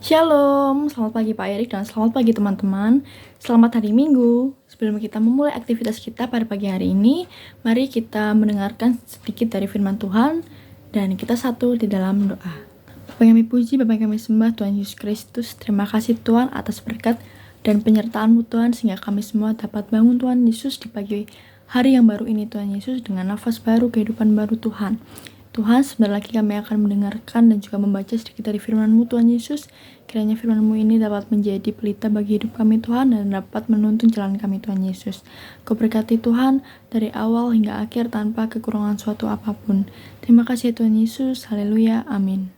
Shalom, selamat pagi Pak Erik dan selamat pagi teman-teman. Selamat hari Minggu. Sebelum kita memulai aktivitas kita pada pagi hari ini, mari kita mendengarkan sedikit dari firman Tuhan dan kita satu di dalam doa. Bapa yang kami puji, Bapa yang kami sembah, Tuhan Yesus Kristus. Terima kasih Tuhan atas berkat dan penyertaan-Mu Tuhan, sehingga kami semua dapat bangun Tuhan Yesus di pagi hari yang baru ini Tuhan Yesus, dengan nafas baru, kehidupan baru Tuhan. Tuhan, sebentar lagi kami akan mendengarkan dan juga membaca sedikit dari firman-Mu Tuhan Yesus. Kiranya firman-Mu ini dapat menjadi pelita bagi hidup kami Tuhan dan dapat menuntun jalan kami Tuhan Yesus. Kau berkati Tuhan dari awal hingga akhir tanpa kekurangan suatu apapun. Terima kasih Tuhan Yesus. Haleluya. Amin.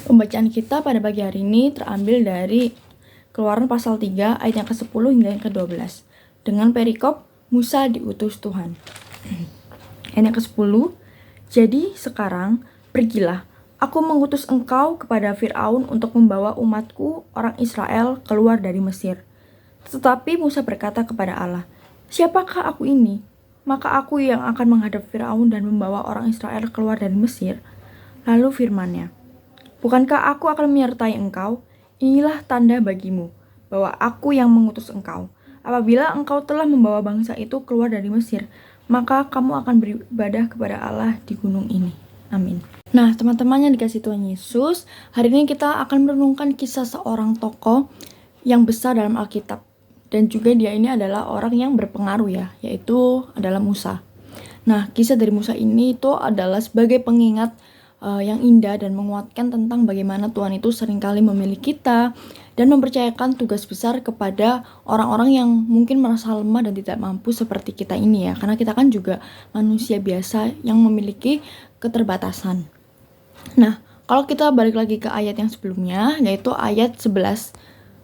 Pembacaan kita pada pagi hari ini terambil dari Keluaran pasal 3 ayat yang ke-10 hingga yang ke-12 dengan perikop Musa diutus Tuhan. Ayat yang ke-10, jadi sekarang pergilah, aku mengutus engkau kepada Fir'aun untuk membawa umatku orang Israel keluar dari Mesir. Tetapi Musa berkata kepada Allah, siapakah aku ini? Maka aku yang akan menghadap Fir'aun dan membawa orang Israel keluar dari Mesir. Lalu firman-Nya, bukankah aku akan menyertai engkau? Inilah tanda bagimu, bahwa aku yang mengutus engkau. Apabila engkau telah membawa bangsa itu keluar dari Mesir, maka kamu akan beribadah kepada Allah di gunung ini. Amin. Nah, teman-teman yang dikasih Tuhan Yesus, hari ini kita akan merenungkan kisah seorang tokoh yang besar dalam Alkitab. Dan juga dia ini adalah orang yang berpengaruh ya, yaitu adalah Musa. Nah, kisah dari Musa ini itu adalah sebagai pengingat yang indah dan menguatkan tentang bagaimana Tuhan itu seringkali memilih kita dan mempercayakan tugas besar kepada orang-orang yang mungkin merasa lemah dan tidak mampu seperti kita ini ya, karena kita kan juga manusia biasa yang memiliki keterbatasan. Nah, kalau kita balik lagi ke ayat yang sebelumnya, yaitu ayat 11,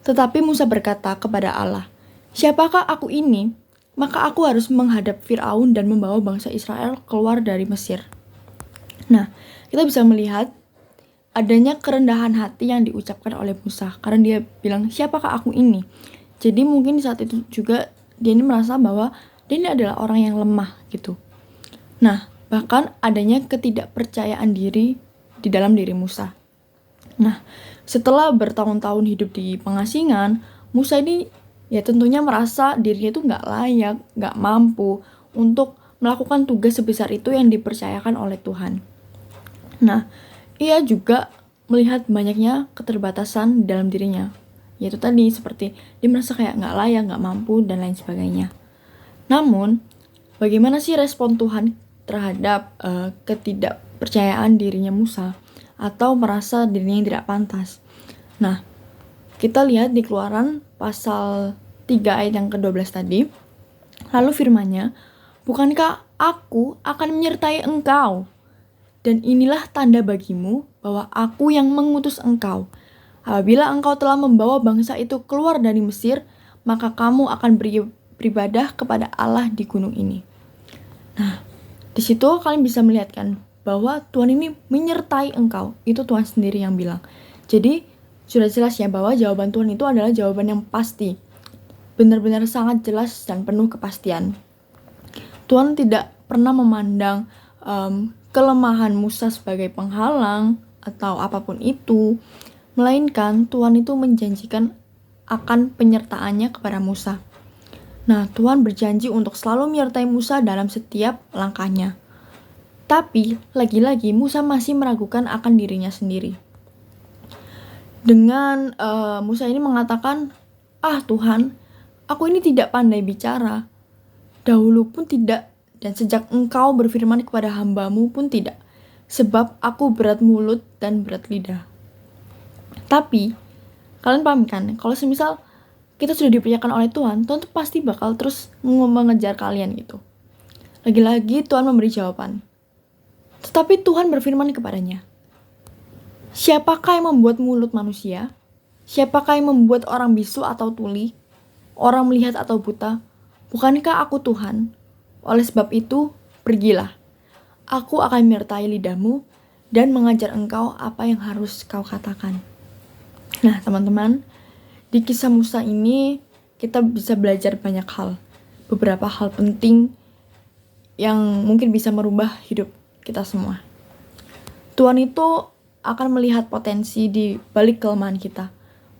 tetapi Musa berkata kepada Allah, siapakah aku ini? Maka aku harus menghadap Fir'aun dan membawa bangsa Israel keluar dari Mesir. Nah, kita bisa melihat adanya kerendahan hati yang diucapkan oleh Musa, karena dia bilang, siapakah aku ini? Jadi mungkin di saat itu juga dia ini merasa bahwa dia ini adalah orang yang lemah gitu. Nah, bahkan adanya ketidakpercayaan diri di dalam diri Musa. Nah, setelah bertahun-tahun hidup di pengasingan, Musa ini ya tentunya merasa dirinya itu nggak layak, nggak mampu untuk melakukan tugas sebesar itu yang dipercayakan oleh Tuhan. Nah, ia juga melihat banyaknya keterbatasan di dalam dirinya, yaitu tadi seperti dia merasa kayak nggak layak, nggak mampu, dan lain sebagainya. Namun, bagaimana sih respon Tuhan terhadap ketidakpercayaan dirinya Musa atau merasa dirinya yang tidak pantas? Nah, kita lihat di Keluaran pasal 3 ayat yang ke-12 tadi. Lalu firman-Nya, bukankah aku akan menyertai engkau? Dan inilah tanda bagimu bahwa aku yang mengutus engkau. Apabila engkau telah membawa bangsa itu keluar dari Mesir, maka kamu akan beribadah kepada Allah di gunung ini. Nah, di situ kalian bisa melihat kan bahwa Tuhan ini menyertai engkau. Itu Tuhan sendiri yang bilang. Jadi sudah jelas ya bahwa jawaban Tuhan itu adalah jawaban yang pasti. Benar-benar sangat jelas dan penuh kepastian. Tuhan tidak pernah memandang kelemahan Musa sebagai penghalang atau apapun itu, melainkan Tuhan itu menjanjikan akan penyertaannya kepada Musa. Nah, Tuhan berjanji untuk selalu menyertai Musa dalam setiap langkahnya. Tapi, lagi-lagi Musa masih meragukan akan dirinya sendiri. Dengan Musa ini mengatakan, Tuhan, aku ini tidak pandai bicara. Dahulu pun tidak, dan sejak engkau berfirman kepada hamba-Mu pun tidak, sebab aku berat mulut dan berat lidah. Tapi, kalian paham kan, kalau semisal kita sudah dipercayakan oleh Tuhan, Tuhan tuh pasti bakal terus mengejar kalian gitu. Lagi-lagi Tuhan memberi jawaban. Tetapi Tuhan berfirman kepadanya, siapakah yang membuat mulut manusia? Siapakah yang membuat orang bisu atau tuli? Orang melihat atau buta? Bukankah aku Tuhan? Oleh sebab itu, pergilah. Aku akan menyertai lidahmu dan mengajar engkau apa yang harus kau katakan. Nah, teman-teman, di kisah Musa ini kita bisa belajar banyak hal. Beberapa hal penting yang mungkin bisa merubah hidup kita semua. Tuhan itu akan melihat potensi di balik kelemahan kita.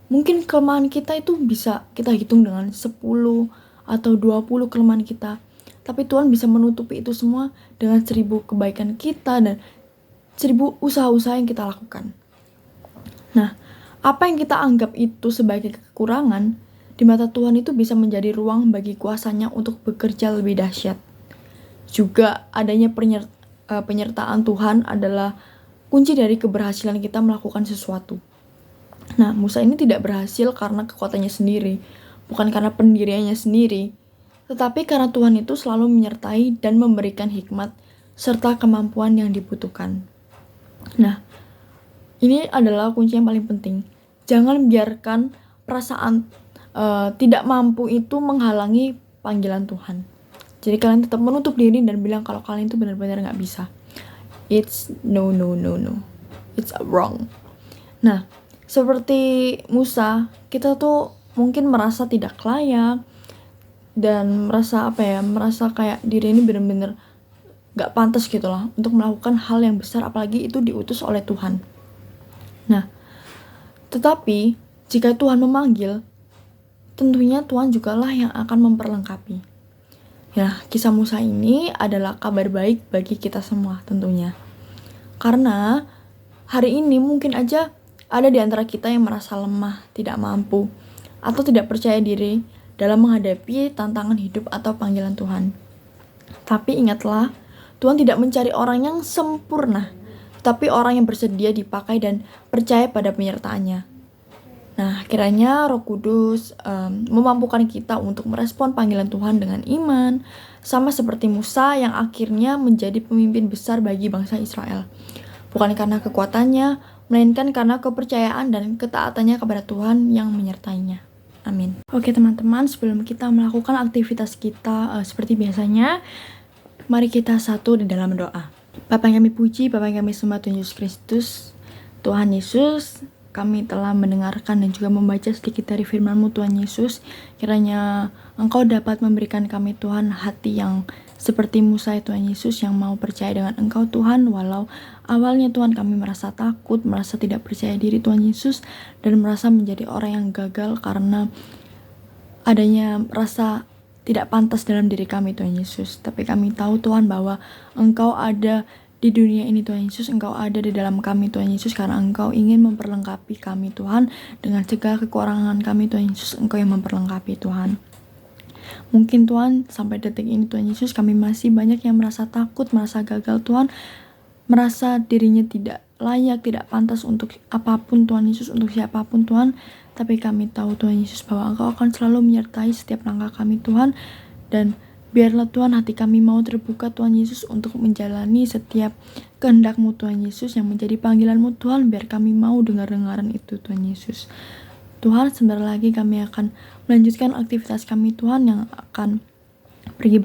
Mungkin kelemahan kita itu bisa kita hitung dengan 10 atau 20 kelemahan kita. Tapi Tuhan bisa menutupi itu semua dengan 1000 kebaikan kita dan 1000 usaha-usaha yang kita lakukan. Nah, apa yang kita anggap itu sebagai kekurangan, di mata Tuhan itu bisa menjadi ruang bagi kuasanya untuk bekerja lebih dahsyat. Juga adanya penyertaan Tuhan adalah kunci dari keberhasilan kita melakukan sesuatu. Nah, Musa ini tidak berhasil karena kekuatannya sendiri, bukan karena pendiriannya sendiri, tetapi karena Tuhan itu selalu menyertai dan memberikan hikmat serta kemampuan yang dibutuhkan. Nah, ini adalah kunci yang paling penting. Jangan biarkan perasaan tidak mampu itu menghalangi panggilan Tuhan. Jadi kalian tetap menutup diri dan bilang kalau kalian itu benar-benar gak bisa. It's no. It's wrong. Nah, seperti Musa, kita tuh mungkin merasa tidak layak dan merasa merasa kayak diri ini benar-benar gak pantas gitu lah untuk melakukan hal yang besar, apalagi itu diutus oleh Tuhan. Nah, tetapi jika Tuhan memanggil, tentunya Tuhan jugalah yang akan memperlengkapi. Nah, kisah Musa ini adalah kabar baik bagi kita semua tentunya. Karena hari ini mungkin aja ada di antara kita yang merasa lemah, tidak mampu, atau tidak percaya diri dalam menghadapi tantangan hidup atau panggilan Tuhan. Tapi ingatlah, Tuhan tidak mencari orang yang sempurna, tapi orang yang bersedia dipakai dan percaya pada penyertaannya. Nah, kiranya Roh Kudus memampukan kita untuk merespon panggilan Tuhan dengan iman, sama seperti Musa yang akhirnya menjadi pemimpin besar bagi bangsa Israel. Bukan karena kekuatannya, melainkan karena kepercayaan dan ketaatannya kepada Tuhan yang menyertainya. Amin. Oke teman-teman, sebelum kita melakukan aktivitas kita seperti biasanya, mari kita satu di dalam doa. Bapa yang kami puji, Bapa yang kami sembah Tuhan Yesus Kristus. Tuhan Yesus, kami telah mendengarkan dan juga membaca sedikit dari firman-Mu Tuhan Yesus. Kiranya Engkau dapat memberikan kami Tuhan hati yang seperti Musa Tuhan Yesus, yang mau percaya dengan Engkau Tuhan, walau awalnya Tuhan kami merasa takut, merasa tidak percaya diri Tuhan Yesus, dan merasa menjadi orang yang gagal karena adanya rasa tidak pantas dalam diri kami Tuhan Yesus. Tapi kami tahu Tuhan bahwa Engkau ada di dunia ini Tuhan Yesus, Engkau ada di dalam kami Tuhan Yesus, karena Engkau ingin memperlengkapi kami Tuhan dengan segala kekurangan kami Tuhan Yesus. Engkau yang memperlengkapi Tuhan. Mungkin Tuhan sampai detik ini Tuhan Yesus, kami masih banyak yang merasa takut, merasa gagal Tuhan, merasa dirinya tidak layak, tidak pantas untuk apapun Tuhan Yesus, untuk siapapun Tuhan. Tapi kami tahu Tuhan Yesus bahwa Engkau akan selalu menyertai setiap langkah kami Tuhan. Dan biarlah Tuhan hati kami mau terbuka Tuhan Yesus untuk menjalani setiap kehendak-Mu Tuhan Yesus yang menjadi panggilan-Mu Tuhan. Biar kami mau dengar-dengaran itu Tuhan Yesus. Tuhan, sebentar lagi kami akan melanjutkan aktivitas kami Tuhan, yang akan pergi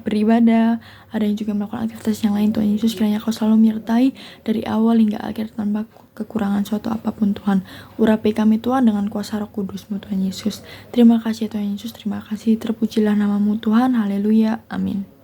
beribadah, ada yang juga melakukan aktivitas yang lain Tuhan Yesus. Kiranya Kau selalu menyertai dari awal hingga akhir tanpa kekurangan suatu apapun Tuhan. Urapi kami Tuhan dengan kuasa Roh Kudus-Mu Tuhan Yesus. Terima kasih Tuhan Yesus, terima kasih, terpujilah nama-Mu Tuhan, haleluya, amin.